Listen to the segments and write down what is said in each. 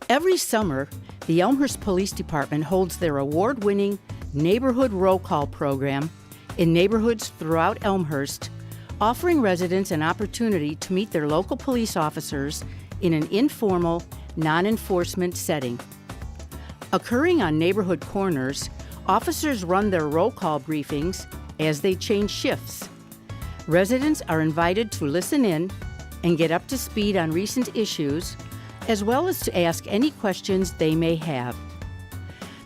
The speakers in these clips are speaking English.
Every summer, the Elmhurst Police Department holds their award-winning Neighborhood Roll Call program in neighborhoods throughout Elmhurst, offering residents an opportunity to meet their local police officers in an informal, non-enforcement setting. Occurring on neighborhood corners, officers run their roll call briefings as they change shifts. Residents are invited to listen in and get up to speed on recent issues, as well as to ask any questions they may have.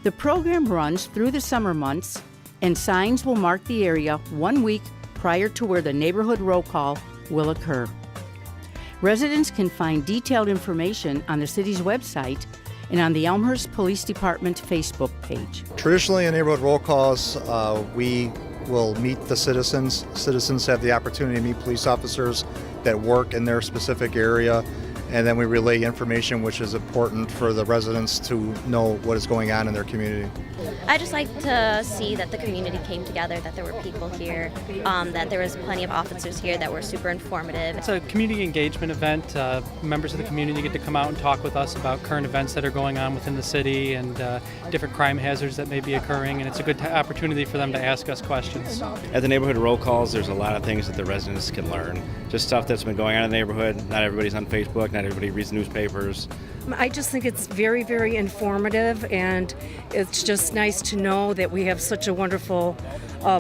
The program runs through the summer months, and signs will mark the area 1 week prior to where the neighborhood roll call will occur. Residents can find detailed information on the city's website and on the Elmhurst Police Department Facebook page. Traditionally in neighborhood roll calls, we will meet the citizens. Citizens have the opportunity to meet police officers that work in their specific area, and then we relay information which is important for the residents to know what is going on in their community. I just like to see that the community came together, that there were people here, that there was plenty of officers here that were super informative. It's a community engagement event. Members of the community get to come out and talk with us about current events that are going on within the city and different crime hazards that may be occurring, and it's a good opportunity for them to ask us questions. At the neighborhood roll calls, there's a lot of things that the residents can learn. Just stuff that's been going on in the neighborhood. Not everybody's on Facebook, not everybody reads newspapers. I just think it's very, very informative, and it's just nice to know that we have such a wonderful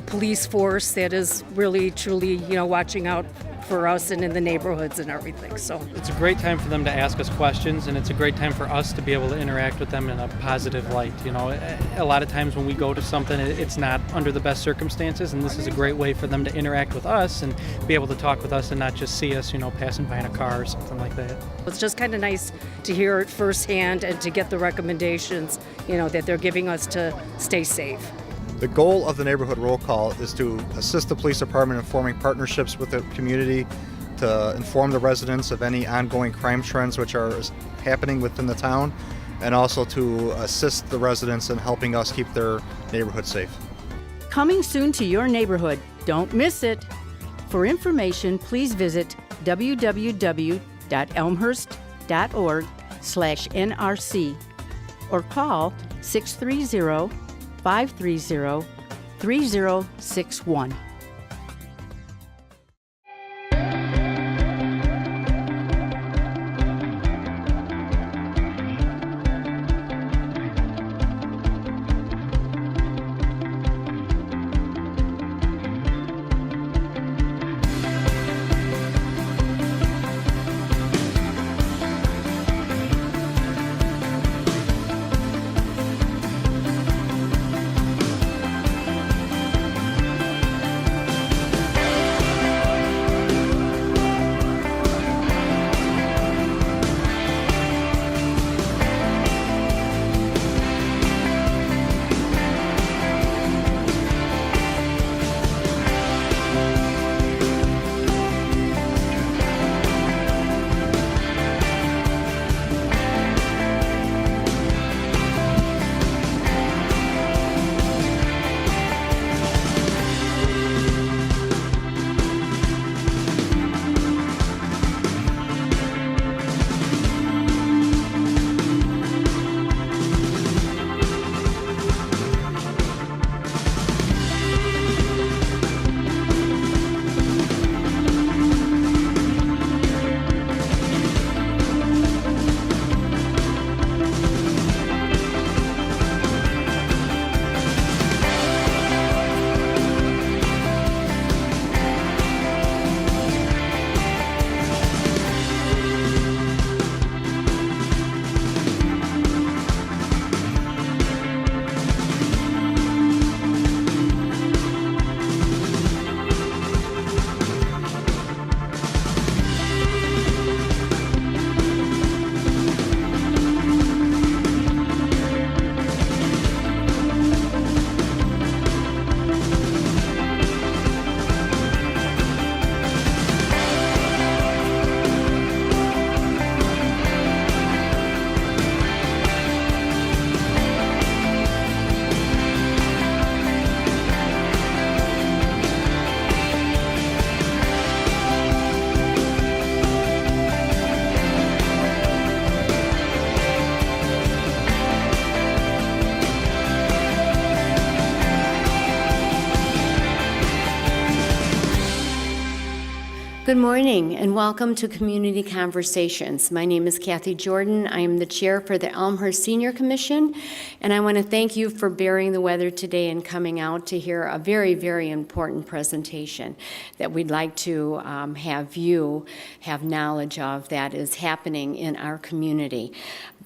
police force that is really, truly, watching out for us and in the neighborhoods and everything. So it's a great time for them to ask us questions, and it's a great time for us to be able to interact with them in a positive light. A lot of times when we go to something, it's not under the best circumstances, and this is a great way for them to interact with us and be able to talk with us and not just see us, passing by in a car or something like that. It's just kind of nice to hear it firsthand and to get the recommendations, that they're giving us to stay safe. The goal of the neighborhood roll call is to assist the police department in forming partnerships with the community, to inform the residents of any ongoing crime trends which are happening within the town, and also to assist the residents in helping us keep their neighborhood safe. Coming soon to your neighborhood. Don't miss it. For information, please visit www.elmhurst.org/NRC or call 630-530-3061. Good morning and welcome to Community Conversations. My name is Kathy Jordan. I am the chair for the Elmhurst Senior Commission, and I want to thank you for bearing the weather today and coming out to hear a very, very important presentation that we'd like to have you have knowledge of that is happening in our community.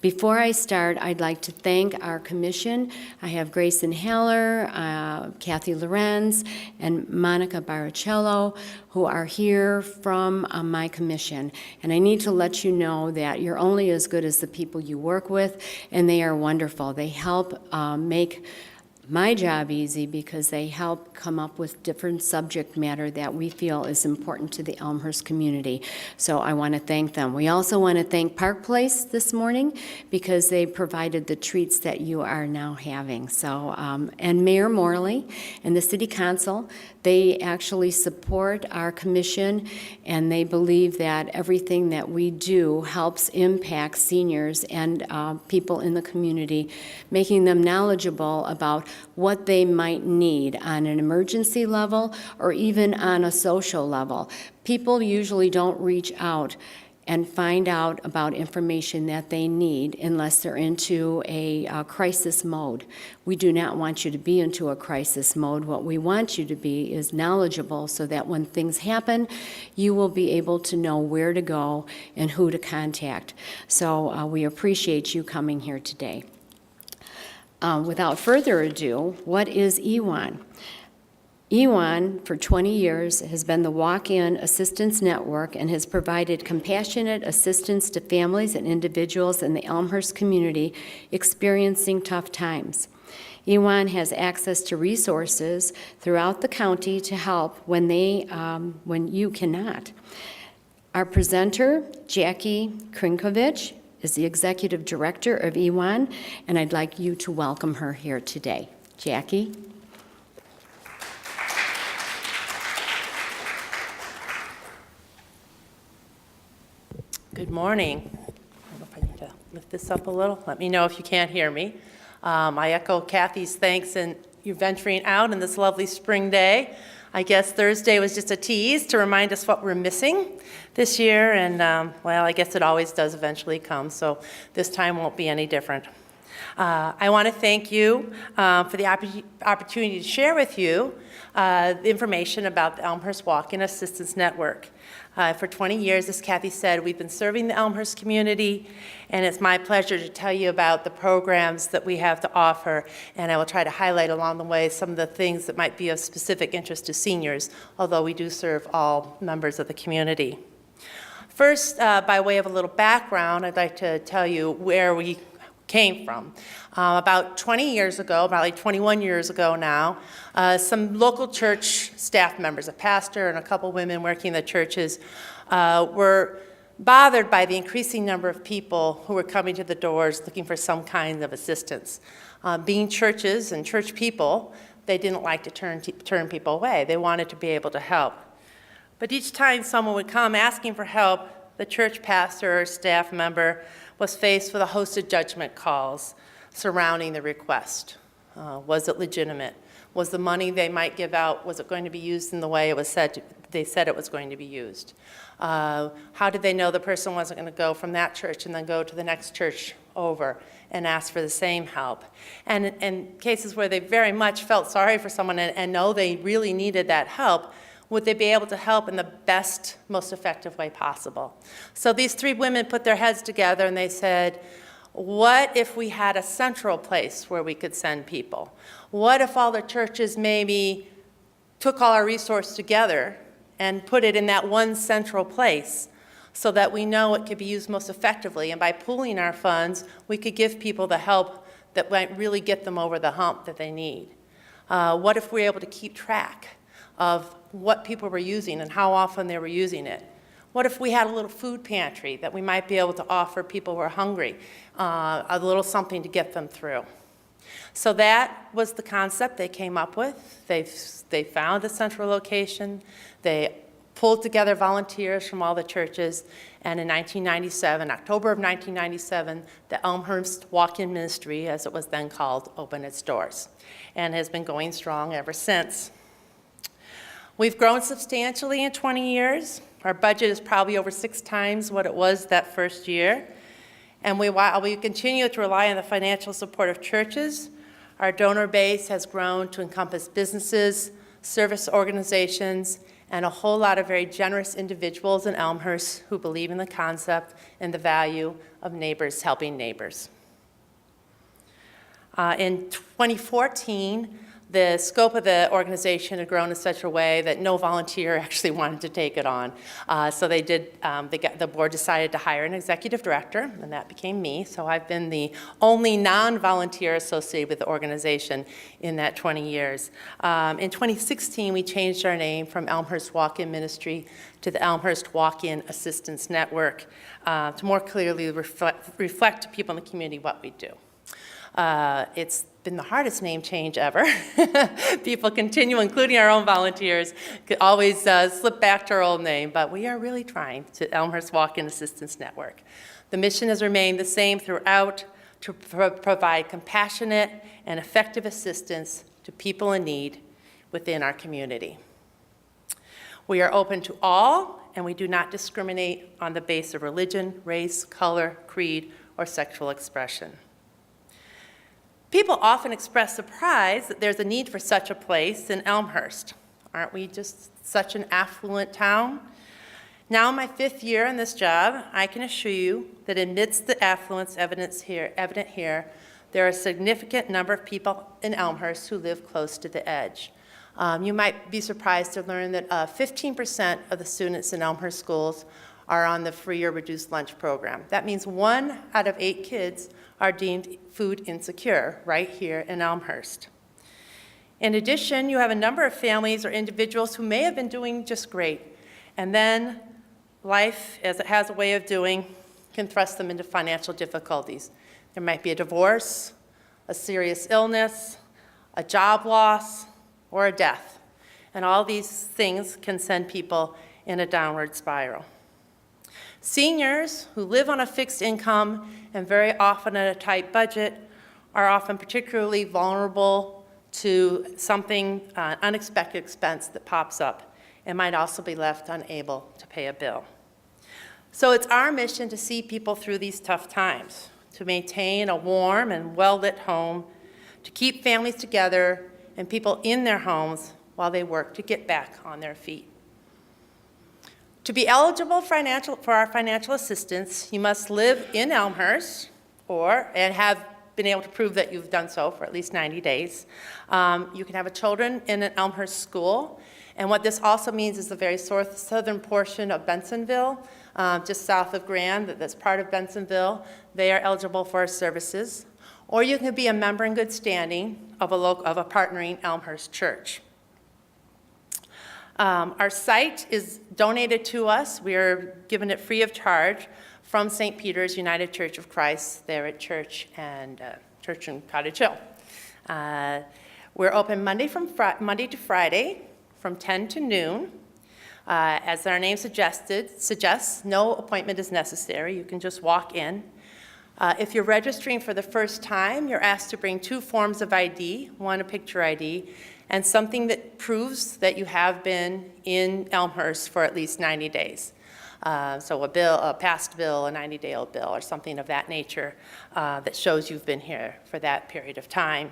Before I start, I'd like to thank our commission. I have Grayson Haller, Kathy Lorenz, and Monica Baricello, who are here from my commission. And I need to let you know that you're only as good as the people you work with, and they are wonderful. They help make my job easy because they help come up with different subject matter that we feel is important to the Elmhurst community. So I want to thank them. We also want to thank Park Place this morning because they provided the treats that you are now having. So, and Mayor Morley and the City Council, they actually support our commission and they believe that everything that we do helps impact seniors and people in the community, making them knowledgeable about what they might need on an emergency level or even on a social level. People usually don't reach out and find out about information that they need unless they're into a crisis mode. We do not want you to be into a crisis mode. What we want you to be is knowledgeable so that when things happen, you will be able to know where to go and who to contact. So we appreciate you coming here today. Without further ado, what is EWAN? EWAN, for 20 years, has been the walk-in assistance network and has provided compassionate assistance to families and individuals in the Elmhurst community experiencing tough times. EWAN has access to resources throughout the county to help when you cannot. Our presenter, Jackie Krinkovich, is the Executive Director of EWAN, and I'd like you to welcome her here today. Jackie? Good morning. I don't know if I need to lift this up a little. Let me know if you can't hear me. I echo Kathy's thanks in you venturing out on this lovely spring day. I guess Thursday was just a tease to remind us what we're missing this year, and well, I guess it always does eventually come, so this time won't be any different. I want to thank you for the opportunity to share with you the information about the Elmhurst Walk-in Assistance Network. For 20 years, as Kathy said, we've been serving the Elmhurst community, and it's my pleasure to tell you about the programs that we have to offer, and I will try to highlight along the way some of the things that might be of specific interest to seniors, although we do serve all members of the community. First, by way of a little background, I'd like to tell you where we came from. About 20 years ago, about like 21 years ago now, some local church staff members, a pastor and a couple women working in the churches, were bothered by the increasing number of people who were coming to the doors looking for some kind of assistance. Being churches and church people, they didn't like to turn people away. They wanted to be able to help. But each time someone would come asking for help, the church pastor or staff member was faced with a host of judgment calls surrounding the request. Was it legitimate? Was the money they might give out, was it going to be used in the way it was they said it was going to be used? How did they know the person wasn't going to go from that church and then go to the next church over and ask for the same help? And in cases where they very much felt sorry for someone and know they really needed that help, would they be able to help in the best, most effective way possible? So these three women put their heads together and they said, what if we had a central place where we could send people? What if all the churches maybe took all our resources together and put it in that one central place so that we know it could be used most effectively, and by pooling our funds, we could give people the help that might really get them over the hump that they need? What if we were able to keep track of what people were using and how often they were using it? What if we had a little food pantry that we might be able to offer people who are hungry, a little something to get them through? So that was the concept they came up with. They found a central location. They pulled together volunteers from all the churches, and in 1997, October of 1997, the Elmhurst Walk-in Ministry, as it was then called, opened its doors and has been going strong ever since. We've grown substantially in 20 years. Our budget is probably over 6 times what it was that first year. And while we continue to rely on the financial support of churches, our donor base has grown to encompass businesses, service organizations, and a whole lot of very generous individuals in Elmhurst who believe in the concept and the value of neighbors helping neighbors. In 2014, the scope of the organization had grown in such a way that no volunteer actually wanted to take it on. So the board decided to hire an executive director, and that became me. So I've been the only non-volunteer associated with the organization in that 20 years. In 2016, we changed our name from Elmhurst Walk-In Ministry to the Elmhurst Walk-In Assistance Network to more clearly reflect to people in the community what we do. It's been the hardest name change ever. People continue, including our own volunteers, could always slip back to our old name, but we are really trying to Elmhurst Walk-In Assistance Network. The mission has remained the same throughout, to provide compassionate and effective assistance to people in need within our community. We are open to all, and we do not discriminate on the basis of religion, race, color, creed, or sexual expression. People often express surprise that there's a need for such a place in Elmhurst. Aren't we just such an affluent town? Now in my 5th year in this job, I can assure you that amidst the affluence evident here, there are a significant number of people in Elmhurst who live close to the edge. You might be surprised to learn that 15% of the students in Elmhurst schools are on the free or reduced lunch program. That means 1 out of 8 kids are deemed food insecure right here in Elmhurst. In addition, you have a number of families or individuals who may have been doing just great, and then life, as it has a way of doing, can thrust them into financial difficulties. There might be a divorce, a serious illness, a job loss, or a death. And all these things can send people in a downward spiral. Seniors who live on a fixed income and very often at a tight budget are often particularly vulnerable to something, unexpected expense that pops up, and might also be left unable to pay a bill. So it's our mission to see people through these tough times, to maintain a warm and well-lit home, to keep families together and people in their homes while they work to get back on their feet. To be eligible for our financial assistance, you must live in Elmhurst and have been able to prove that you've done so for at least 90 days. You can have children in an Elmhurst school. And what this also means is the very southern portion of Bensonville, just south of Grand, that's part of Bensonville. They are eligible for our services. Or you can be a member in good standing of a partnering Elmhurst church. Our site is donated to us. We are given it free of charge from St. Peter's United Church of Christ there at Church and Cottage Hill. We're open Monday to Friday from 10 to noon. As our name suggests, no appointment is necessary. You can just walk in. If you're registering for the first time, you're asked to bring 2 forms of ID, one a picture ID, and something that proves that you have been in Elmhurst for at least 90 days. So a past bill, a 90-day-old bill, or something of that nature that shows you've been here for that period of time.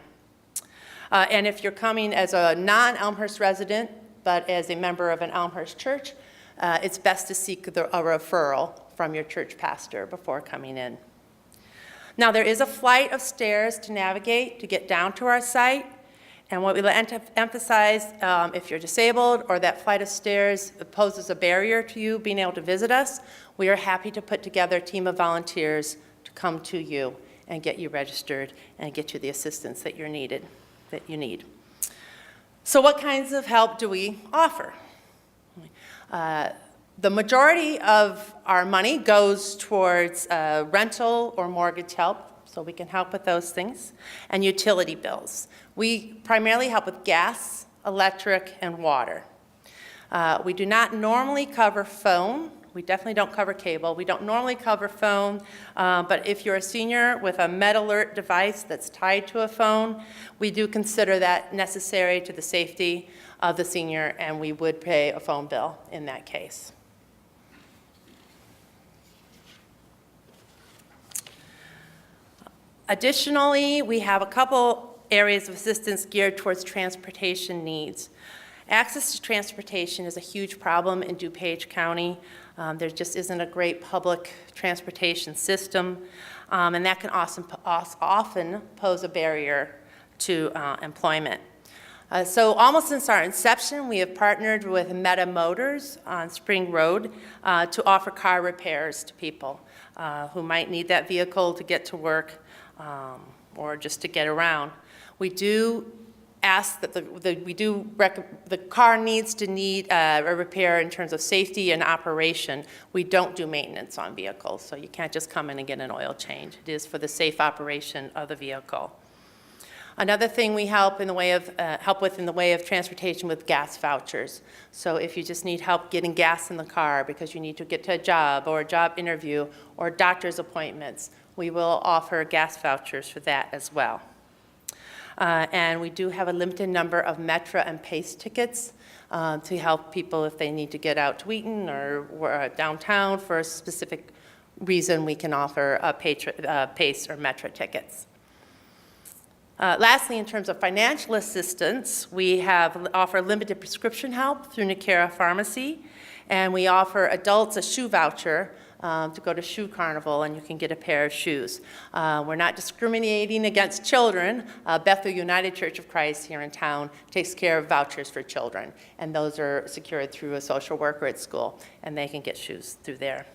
And if you're coming as a non-Elmhurst resident, but as a member of an Elmhurst church, it's best to seek a referral from your church pastor before coming in. Now, there is a flight of stairs to navigate to get down to our site. And what we like to emphasize, if you're disabled or that flight of stairs poses a barrier to you being able to visit us, we are happy to put together a team of volunteers to come to you and get you registered and get you the assistance that you need. So what kinds of help do we offer? The majority of our money goes towards rental or mortgage help, so we can help with those things, and utility bills. We primarily help with gas, electric, and water. We do not normally cover phone. We definitely don't cover cable. We don't normally cover phone, but if you're a senior with a MedAlert device that's tied to a phone, we do consider that necessary to the safety of the senior, and we would pay a phone bill in that case. Additionally, we have a couple areas of assistance geared towards transportation needs. Access to transportation is a huge problem in DuPage County. There just isn't a great public transportation system, and that can often pose a barrier to employment. So almost since our inception, we have partnered with Meta Motors on Spring Road to offer car repairs to people who might need that vehicle to get to work or just to get around. We do ask that the car needs to need a repair in terms of safety and operation. We don't do maintenance on vehicles, so you can't just come in and get an oil change. It is for the safe operation of the vehicle. Another thing we help in the way of transportation with gas vouchers. So if you just need help getting gas in the car because you need to get to a job or a job interview or doctor's appointments, we will offer gas vouchers for that as well. And we do have a limited number of Metra and PACE tickets to help people if they need to get out to Wheaton or downtown for a specific reason. We can offer PACE or Metra tickets. Lastly, in terms of financial assistance, we offer limited prescription help through Nicara Pharmacy, and we offer adults a shoe voucher to go to Shoe Carnival, and you can get a pair of shoes. We're not discriminating against children. Bethel United Church of Christ here in town takes care of vouchers for children, and those are secured through a social worker at school, and they can get shoes through there.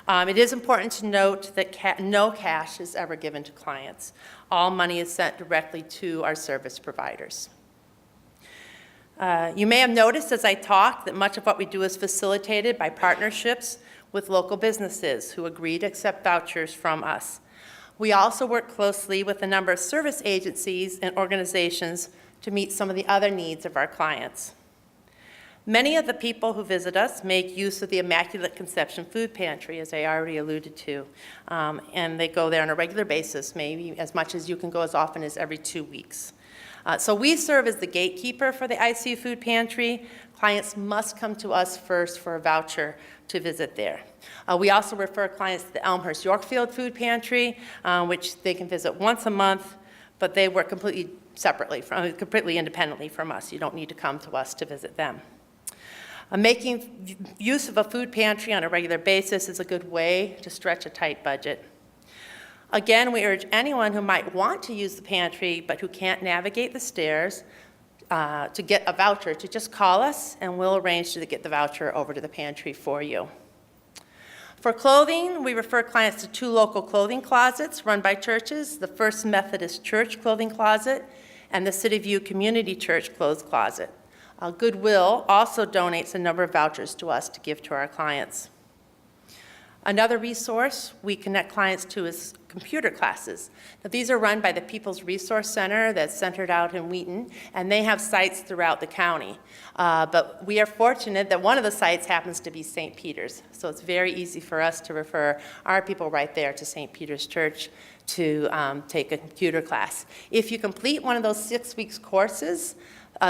It is important to note that no cash is ever given to clients. All money is sent directly to our service providers. You may have noticed as I talked that much of what we do is facilitated by partnerships with local businesses who agree to accept vouchers from us. We also work closely with a number of service agencies and organizations to meet some of the other needs of our clients. Many of the people who visit us make use of the Immaculate Conception Food Pantry, as I already alluded to, and they go there on a regular basis, maybe as much as you can go as often as every 2 weeks. So we serve as the gatekeeper for the ICU Food Pantry. Clients must come to us first for a voucher to visit there. We also refer clients to the Elmhurst Yorkfield Food Pantry, which they can visit once a month, but they work completely independently from us. You don't need to come to us to visit them. Making use of a food pantry on a regular basis is a good way to stretch a tight budget. Again, we urge anyone who might want to use the pantry but who can't navigate the stairs to get a voucher to just call us, and we'll arrange to get the voucher over to the pantry for you. For clothing, we refer clients to 2 local clothing closets run by churches, the First Methodist Church Clothing Closet and the City View Community Church Clothes Closet. Goodwill also donates a number of vouchers to us to give to our clients. Another resource we connect clients to is computer classes. Now, these are run by the People's Resource Center that's centered out in Wheaton, and they have sites throughout the county. But we are fortunate that one of the sites happens to be St. Peter's, so it's very easy for us to refer our people right there to St. Peter's Church to take a computer class. If you complete one of those 6 weeks courses,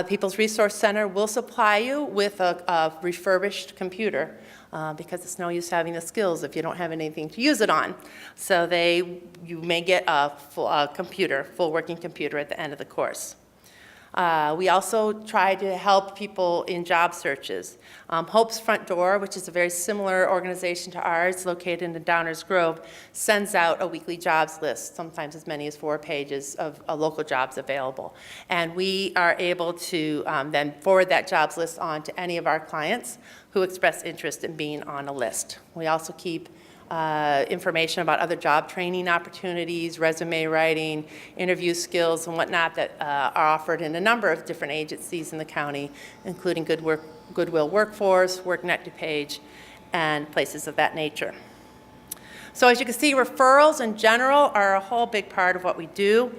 People's Resource Center will supply you with a refurbished computer because it's no use having the skills if you don't have anything to use it on. So you may get a full working computer at the end of the course. We also try to help people in job searches. Hope's Front Door, which is a very similar organization to ours, located in Downers Grove, sends out a weekly jobs list, sometimes as many as 4 pages of local jobs available. And we are able to then forward that jobs list on to any of our clients who express interest in being on a list. We also keep information about other job training opportunities, resume writing, interview skills, and whatnot that are offered in a number of different agencies in the county, including Goodwill Workforce, WorkNet DuPage, and places of that nature. So as you can see, referrals in general are a whole big part of what we do.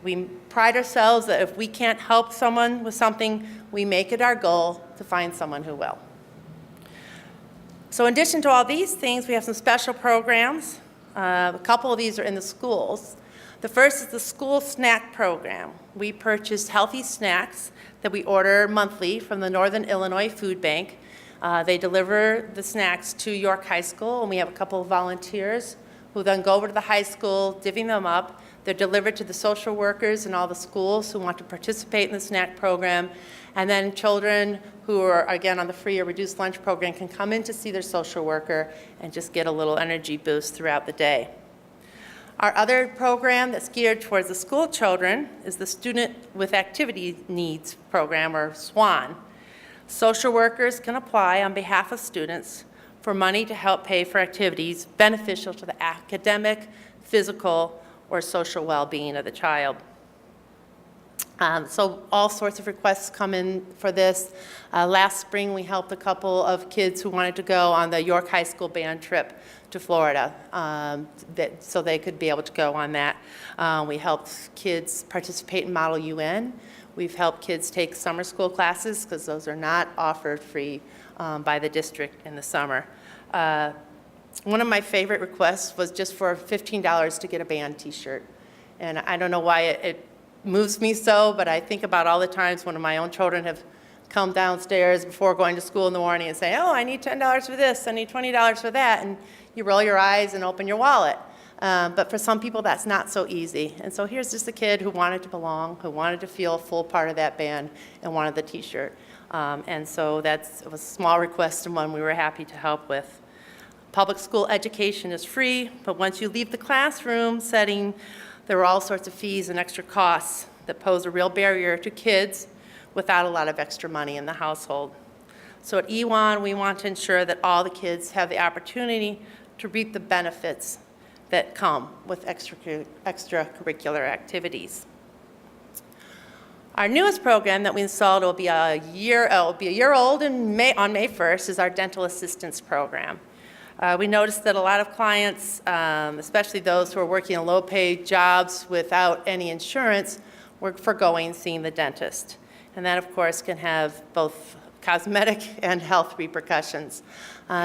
We pride ourselves that if we can't help someone with something, we make it our goal to find someone who will. So in addition to all these things, we have some special programs. A couple of these are in the schools. The first is the school snack program. We purchase healthy snacks that we order monthly from the Northern Illinois Food Bank. They deliver the snacks to York High School, and we have a couple of volunteers who who then go over to the high school, divvying them up. They're delivered to the social workers in all the schools who want to participate in the snack program. And then children who are, again, on the free or reduced lunch program can come in to see their social worker and just get a little energy boost throughout the day. Our other program that's geared towards the school children is the Student with Activity Needs program, or SWAN. Social workers can apply on behalf of students for money to help pay for activities beneficial to the academic, physical, or social well-being of the child. So all sorts of requests come in for this. Last spring, we helped a couple of kids who wanted to go on the York High School band trip to Florida, so they could be able to go on that. We helped kids participate in Model UN. We've helped kids take summer school classes, because those are not offered free by the district in the summer. One of my favorite requests was just for $15 to get a band t-shirt. And I don't know why it moves me so, but I think about all the times when my own children have come downstairs before going to school in the morning and say, oh, I need $10 for this, I need $20 for that, and you roll your eyes and open your wallet. But for some people, that's not so easy. And so here's just a kid who wanted to belong, who wanted to feel a full part of that band, and wanted the t-shirt. And so it was a small request and one we were happy to help with. Public school education is free, but once you leave the classroom setting, there are all sorts of fees and extra costs that pose a real barrier to kids without a lot of extra money in the household. So at EWAN, we want to ensure that all the kids have the opportunity to reap the benefits that come with extracurricular activities. Our newest program that we installed will be a year old on May 1st, is our dental assistance program. We noticed that a lot of clients, especially those who are working in low-paid jobs without any insurance, were foregoing seeing the dentist. And that, of course, can have both cosmetic and health repercussions.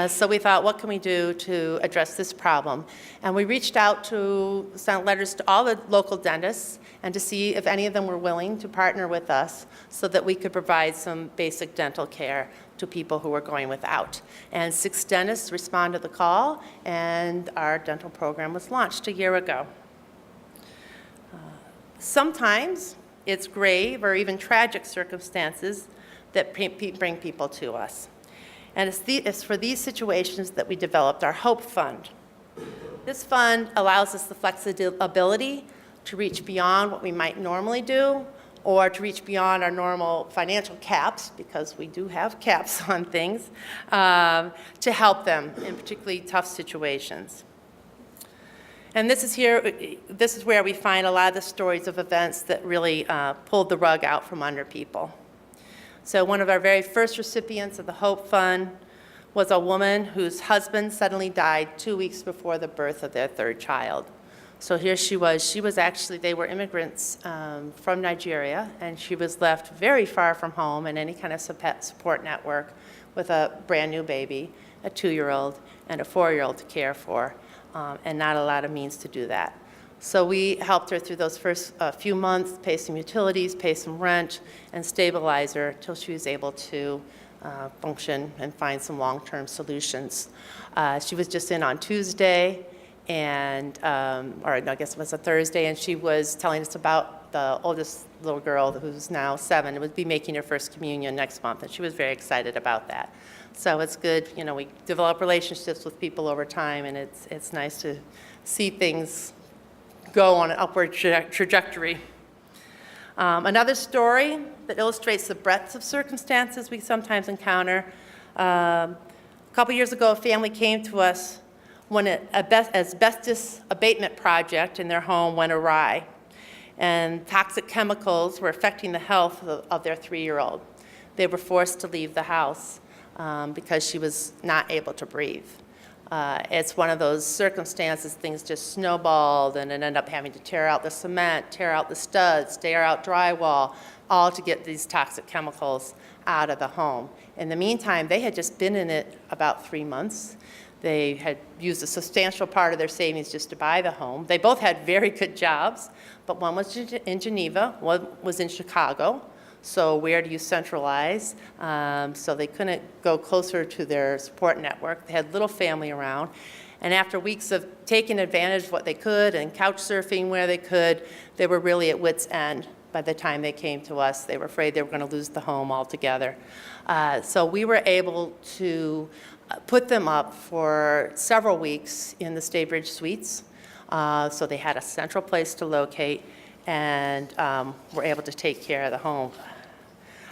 So we thought, what can we do to address this problem? And we reached out to send letters to all the local dentists and to see if any of them were willing to partner with us so that we could provide some basic dental care to people who were going without. And 6 dentists responded to the call, and our dental program was launched a year ago. Sometimes it's grave or even tragic circumstances that bring people to us. And it's for these situations that we developed our Hope Fund. This fund allows us the flexibility to reach beyond what we might normally do, or to reach beyond our normal financial caps, because we do have caps on things, to help them in particularly tough situations. And this is where we find a lot of the stories of events that really pulled the rug out from under people. So one of our very first recipients of the Hope Fund was a woman whose husband suddenly died 2 weeks before the birth of their 3rd child. So here she was actually, they were immigrants from Nigeria, and she was left very far from home and any kind of support network with a brand new baby, a 2-year-old, and a 4-year-old to care for, and not a lot of means to do that. So we helped her through those first few months, pay some utilities, pay some rent, and stabilize her till she was able to function and find some long-term solutions. She was just in on Tuesday, and or I guess it was a Thursday, and she was telling us about the oldest little girl who's now 7 and would be making her first communion next month, and she was very excited about that. So it's good, you know, we develop relationships with people over time, and it's nice to see things go on an upward trajectory. Another story that illustrates the breadth of circumstances we sometimes encounter. A couple years ago, a family came to us when an asbestos abatement project in their home went awry, and toxic chemicals were affecting the health of their 3-year-old. They were forced to leave the house because she was not able to breathe. It's one of those circumstances, things just snowballed and ended up having to tear out the cement, tear out the studs, tear out drywall, all to get these toxic chemicals out of the home. In the meantime, they had just been in it about 3 months. They had used a substantial part of their savings just to buy the home. They both had very good jobs, but one was in Geneva, one was in Chicago. So where do you centralize? So they couldn't go closer to their support network. They had little family around. And after weeks of taking advantage of what they could and couch surfing where they could, they were really at wit's end by the time they came to us. They were afraid they were going to lose the home altogether. So we were able to put them up for several weeks in the Staybridge Suites. So they had a central place to locate and were able to take care of the home.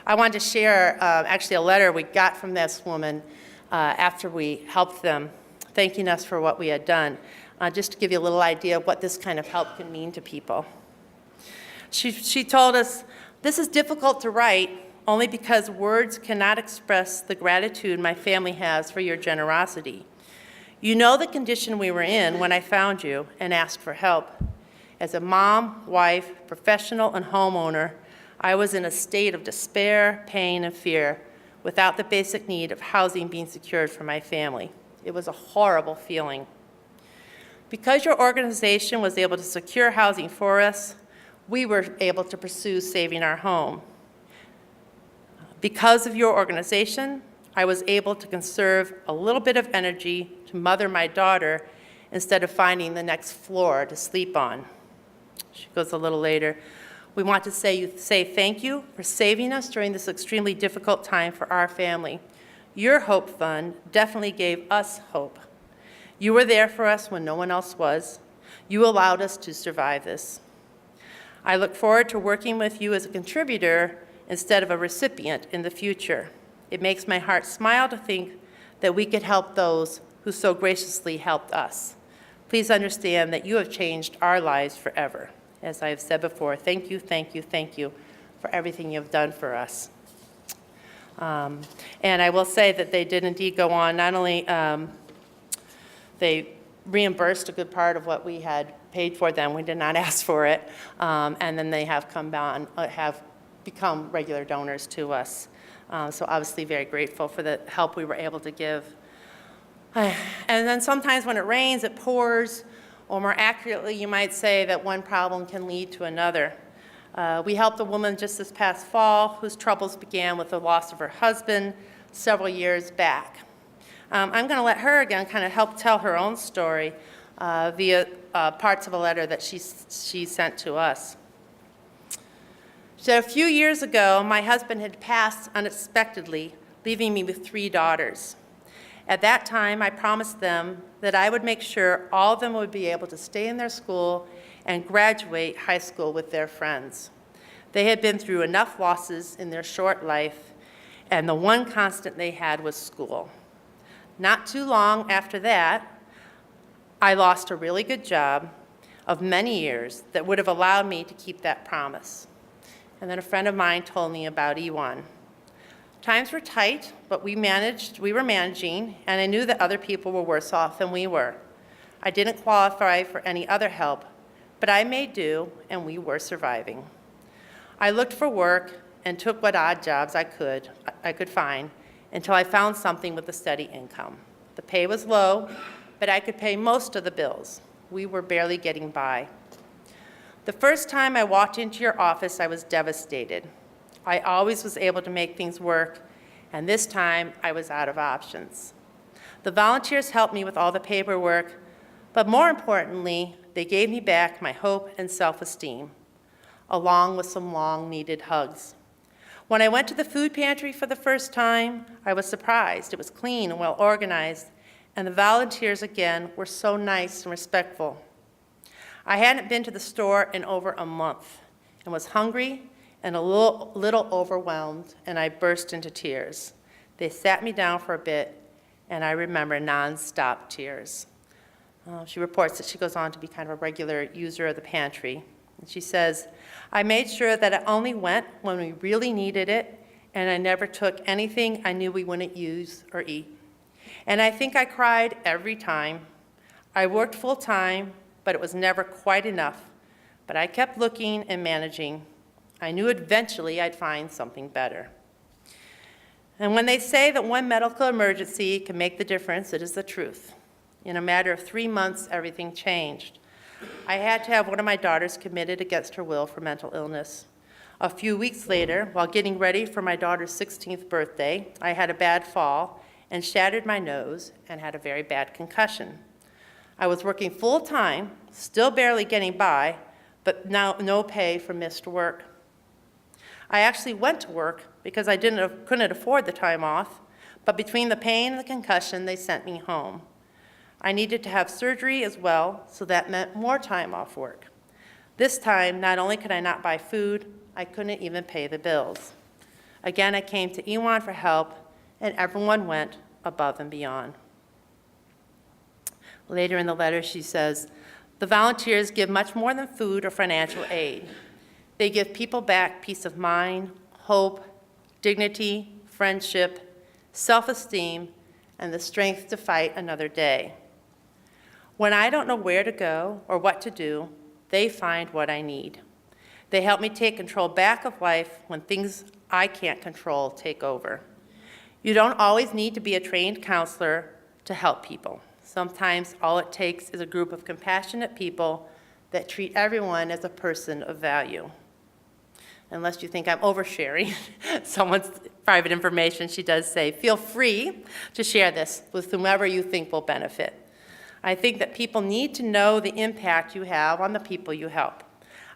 I wanted to share actually a letter we got from this woman after we helped them, thanking us for what we had done, just to give you a little idea of what this kind of help can mean to people. She told us, "This is difficult to write only because words cannot express the gratitude my family has for your generosity. You know the condition we were in when I found you and asked for help. As a mom, wife, professional, and homeowner, I was in a state of despair, pain, and fear without the basic need of housing being secured for my family. It was a horrible feeling. Because your organization was able to secure housing for us, we were able to pursue saving our home. Because of your organization, I was able to conserve a little bit of energy to mother my daughter instead of finding the next floor to sleep on." She goes a little later, "We want to say thank you for saving us during this extremely difficult time for our family. Your Hope Fund definitely gave us hope. You were there for us when no one else was. You allowed us to survive this. I look forward to working with you as a contributor instead of a recipient in the future. It makes my heart smile to think that we could help those who so graciously helped us. Please understand that you have changed our lives forever. As I have said before, thank you, thank you, thank you for everything you have done for us." And I will say that they did indeed go on. Not only they reimbursed a good part of what we had paid for them. We did not ask for it. And then they have come down, have become regular donors to us. So obviously very grateful for the help we were able to give. And then sometimes when it rains, it pours, or more accurately, you might say that one problem can lead to another. We helped a woman just this past fall whose troubles began with the loss of her husband several years back. I'm going to let her again kind of help tell her own story via parts of a letter that she sent to us. She said, "A few years ago, my husband had passed unexpectedly, leaving me with 3 daughters. At that time, I promised them that I would make sure all of them would be able to stay in their school and graduate high school with their friends. They had been through enough losses in their short life, and the one constant they had was school. Not too long after that, I lost a really good job of many years that would have allowed me to keep that promise. And then a friend of mine told me about E1. Times were tight, but we were managing, and I knew that other people were worse off than we were. I didn't qualify for any other help, but I made do, and we were surviving. I looked for work and took what odd jobs I could find until I found something with a steady income. The pay was low, but I could pay most of the bills. We were barely getting by. The first time I walked into your office, I was devastated. I always was able to make things work, and this time I was out of options. The volunteers helped me with all the paperwork, but more importantly, they gave me back my hope and self-esteem, along with some long-needed hugs. When I went to the food pantry for the first time, I was surprised. It was clean and well organized, and the volunteers, again, were so nice and respectful. I hadn't been to the store in over a month and was hungry and a little overwhelmed, and I burst into tears. They sat me down for a bit, and I remember nonstop tears. She reports that she goes on to be kind of a regular user of the pantry. And she says, "I made sure that I only went when we really needed it, and I never took anything I knew we wouldn't use or eat. And I think I cried every time. I worked full time, but it was never quite enough. But I kept looking and managing. I knew eventually I'd find something better." And when they say that one medical emergency can make the difference, it is the truth. In a matter of 3 months, everything changed. I had to have one of my daughters committed against her will for mental illness. A few weeks later, while getting ready for my daughter's 16th birthday, I had a bad fall and shattered my nose and had a very bad concussion. I was working full-time, still barely getting by, but now no pay for missed work. I actually went to work because I couldn't afford the time off, but between the pain and the concussion, they sent me home. I needed to have surgery as well, so that meant more time off work. This time, not only could I not buy food, I couldn't even pay the bills. Again, I came to EWAN for help, and everyone went above and beyond. Later in the letter, she says, the volunteers give much more than food or financial aid. They give people back peace of mind, hope, dignity, friendship, self-esteem, and the strength to fight another day. When I don't know where to go or what to do, they find what I need. They help me take control back of life when things I can't control take over. You don't always need to be a trained counselor to help people. Sometimes all it takes is a group of compassionate people that treat everyone as a person of value. Unless you think I'm oversharing someone's private information, she does say, feel free to share this with whomever you think will benefit. I think that people need to know the impact you have on the people you help.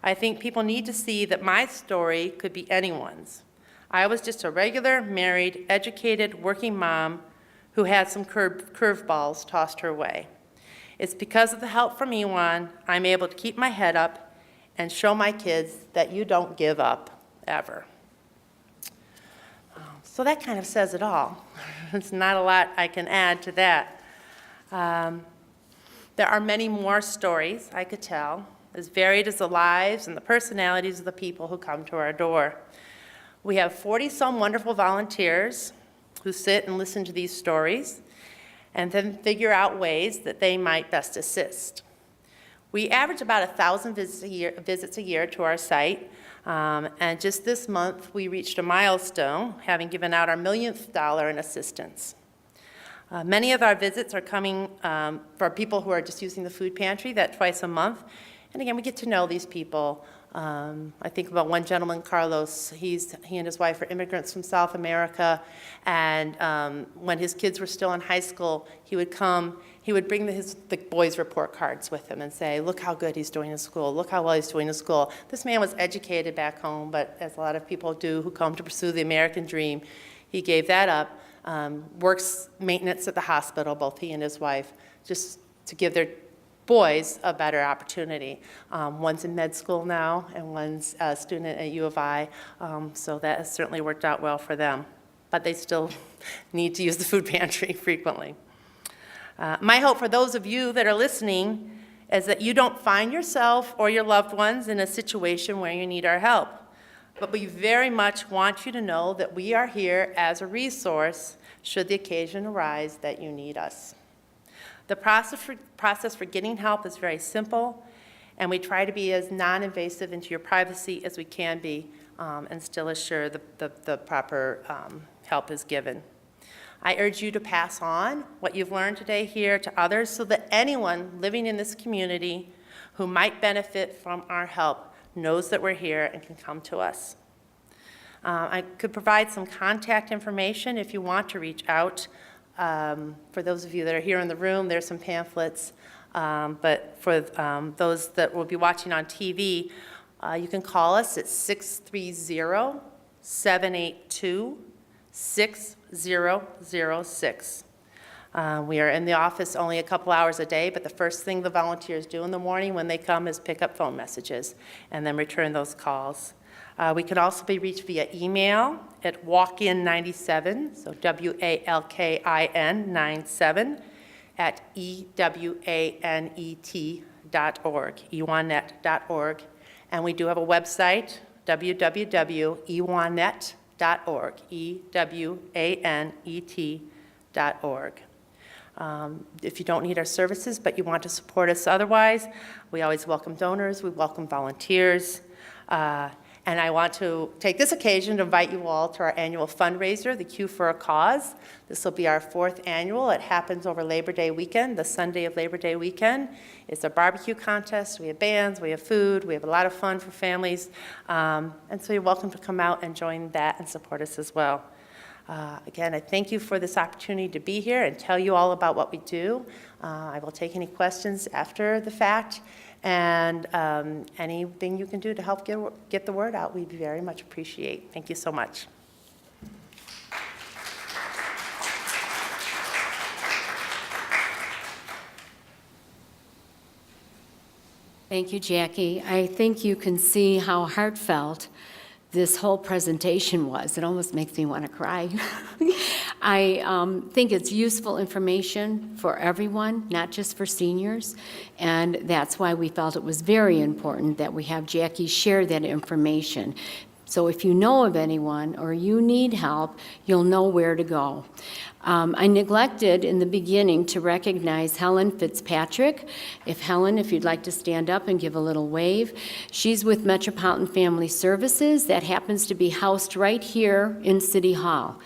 I think people need to see that my story could be anyone's. I was just a regular, married, educated, working mom who had some curveballs tossed her way. It's because of the help from EWAN I'm able to keep my head up and show my kids that you don't give up, ever. So that kind of says it all. There's not a lot I can add to that. There are many more stories I could tell, as varied as the lives and the personalities of the people who come to our door. We have 40-some wonderful volunteers who sit and listen to these stories and then figure out ways that they might best assist. We average about 1,000 visits a year to our site, and just this month we reached a milestone, having given out our millionth dollar in assistance. Many of our visits are coming for people who are just using the food pantry, that twice a month. And again, we get to know these people. I think about one gentleman, Carlos. He and his wife are immigrants from South America, and when his kids were still in high school, he would bring the boys' report cards with him and say, look how good he's doing in school, look how well he's doing in school. This man was educated back home, but as a lot of people do who come to pursue the American dream, he gave that up. Works maintenance at the hospital, both he and his wife, just to give their boys a better opportunity. One's in med school now, and one's a student at U of I, so that has certainly worked out well for them. But they still need to use the food pantry frequently. My hope for those of you that are listening is that you don't find yourself or your loved ones in a situation where you need our help. But we very much want you to know that we are here as a resource should the occasion arise that you need us. The process for getting help is very simple, and we try to be as non-invasive into your privacy as we can be, and still assure the proper help is given. I urge you to pass on what you've learned today here to others so that anyone living in this community who might benefit from our help knows that we're here and can come to us. I could provide some contact information if you want to reach out. For those of you that are here in the room, there's some pamphlets. But for those that will be watching on TV, you can call us at 630-782-6006. We are in the office only a couple hours a day, but the first thing the volunteers do in the morning when they come is pick up phone messages and then return those calls. We can also be reached via email at walkin97, so WALKIN 97, at ewanet.org, ewanet.org. And we do have a website, www.ewanet.org, ewanet.org. If you don't need our services, but you want to support us otherwise, we always welcome donors, we welcome volunteers. And I want to take this occasion to invite you all to our annual fundraiser, the Q for a Cause. This will be our 4th annual. It happens over Labor Day weekend, the Sunday of Labor Day weekend. It's a barbecue contest. We have bands, we have food, we have a lot of fun for families. And so you're welcome to come out and join that and support us as well. Again, I thank you for this opportunity to be here and tell you all about what we do. I will take any questions after the fact, and anything you can do to help get the word out, we very much appreciate. Thank you so much. Thank you, Jackie. I think you can see how heartfelt this whole presentation was. It almost makes me want to cry. I think it's useful information for everyone, not just for seniors, and that's why we felt it was very important that we have Jackie share that information. So if you know of anyone or you need help, you'll know where to go. I neglected in the beginning to recognize Helen Fitzpatrick. If you'd like to stand up and give a little wave. She's with Metropolitan Family Services that happens to be housed right here in City Hall.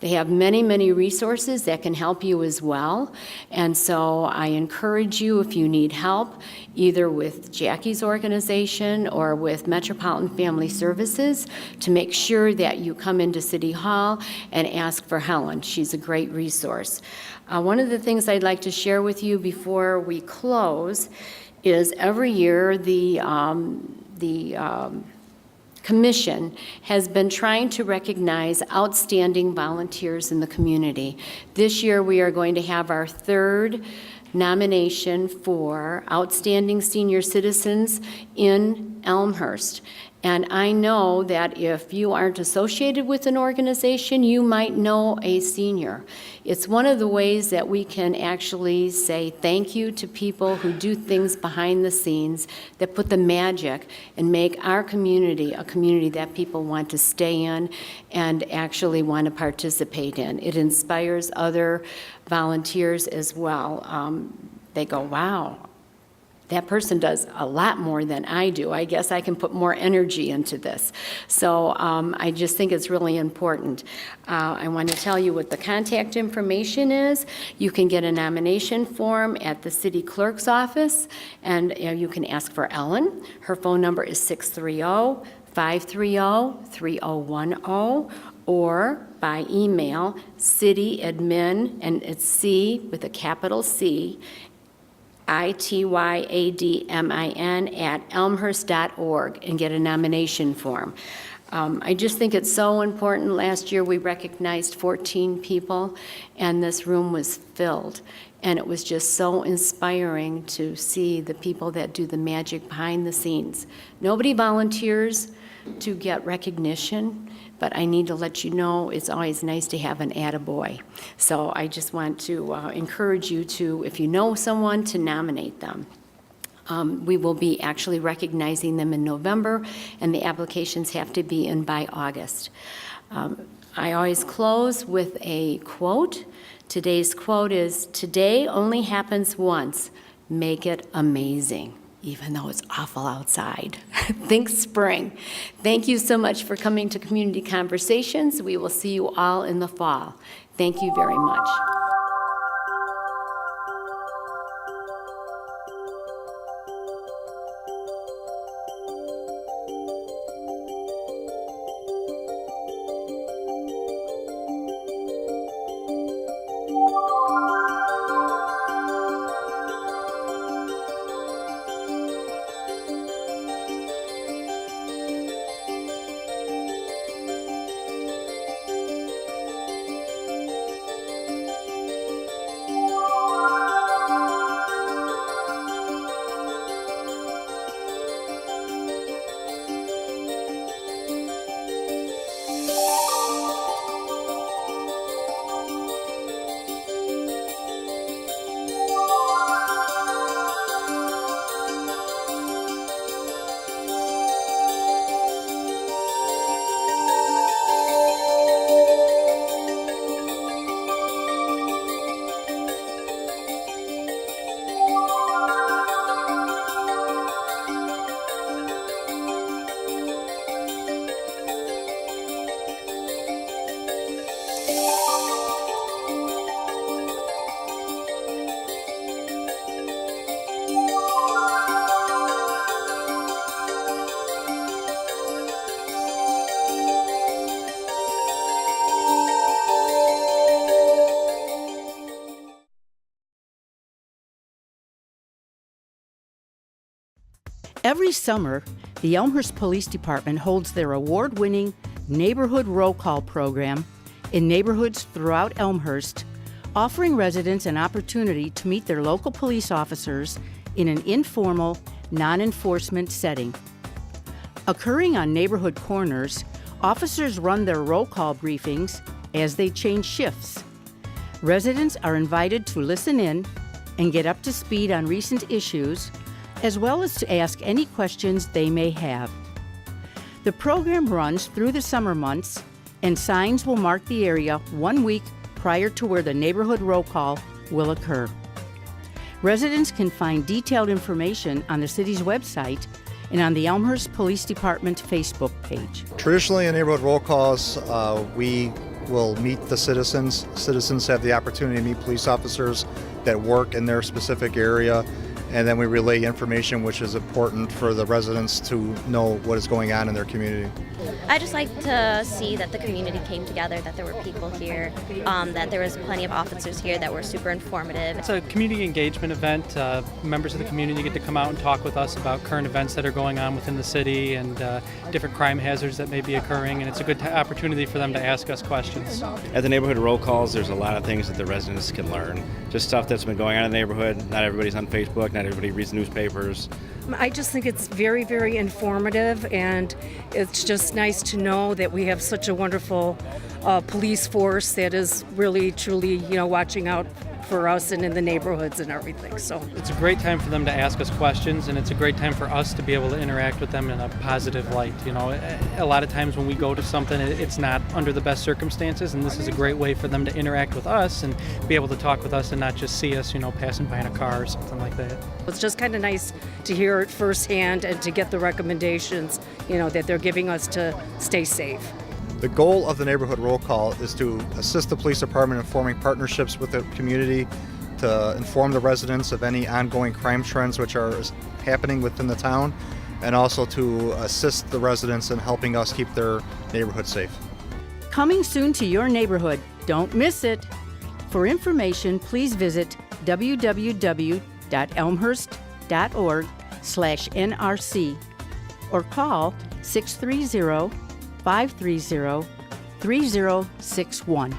They have many, many resources that can help you as well. And so I encourage you, if you need help, either with Jackie's organization or with Metropolitan Family Services, to make sure that you come into City Hall and ask for Helen. She's a great resource. One of the things I'd like to share with you before we close is every year the Commission has been trying to recognize outstanding volunteers in the community. This year we are going to have our third nomination for Outstanding Senior Citizens in Elmhurst. And I know that if you aren't associated with an organization, you might know a senior. It's one of the ways that we can actually say thank you to people who do things behind the scenes that put the magic and make our community a community that people want to stay in and actually want to participate in. It inspires other volunteers as well. They go, wow, that person does a lot more than I do. I guess I can put more energy into this. So I just think it's really important. I want to tell you what the contact information is. You can get a nomination form at the city clerk's office, and you can ask for Ellen. Her phone number is 630-530-3010, or by email, cityadmin, and it's C with a capital C, ITYADMIN @elmhurst.org, and get a nomination form. I just think it's so important. Last year we recognized 14 people, and this room was filled. And it was just so inspiring to see the people that do the magic behind the scenes. Nobody volunteers to get recognition, but I need to let you know it's always nice to have an attaboy. So I just want to encourage you to, if you know someone, to nominate them. We will be actually recognizing them in November, and the applications have to be in by August. I always close with a quote. Today's quote is, "Today only happens once. Make it amazing." Even though it's awful outside. Think spring. Thank you so much for coming to Community Conversations. We will see you all in the fall. Thank you very much. Every summer, the Elmhurst Police Department holds their award-winning neighborhood roll call program in neighborhoods throughout Elmhurst, offering residents an opportunity to meet their local police officers in an informal, non-enforcement setting. Occurring on neighborhood corners, officers run their roll call briefings as they change shifts. Residents are invited to listen in and get up to speed on recent issues, as well as to ask any questions they may have. The program runs through the summer months, and signs will mark the area 1 week prior to where the neighborhood roll call will occur. Residents can find detailed information on the city's website and on the Elmhurst Police Department Facebook page. Traditionally, in neighborhood roll calls, we will meet the citizens. Citizens have the opportunity to meet police officers that work in their specific area, and then we relay information which is important for the residents to know what is going on in their community. I just like to see that the community came together, that there were people here, that there was plenty of officers here that were super informative. It's a community engagement event. Members of the community get to come out and talk with us about current events that are going on within the city and different crime hazards that may be occurring, and it's a good opportunity for them to ask us questions. At the neighborhood roll calls, there's a lot of things that the residents can learn. Just stuff that's been going on in the neighborhood. Not everybody's on Facebook, not everybody reads newspapers. I just think it's very, very informative, and it's just nice to know that we have such a wonderful police force that is really, truly, watching out for us and in the neighborhoods and everything. So It's a great time for them to ask us questions, and it's a great time for us to be able to interact with them in a positive light. A lot of times when we go to something, it's not under the best circumstances, and this is a great way for them to interact with us and be able to talk with us and not just see us, passing by in a car or something like that. it's just kind of nice to hear it firsthand and to get the recommendations, that they're giving us to stay safe. The goal of the neighborhood roll call is to assist the police department in forming partnerships with the community to inform the residents of any ongoing crime trends which are happening within the town, and also to assist the residents in helping us keep their neighborhood safe. Coming soon to your neighborhood. Don't miss it. For information, please visit www.elmhurst.org/NRC or call 630-530-3061.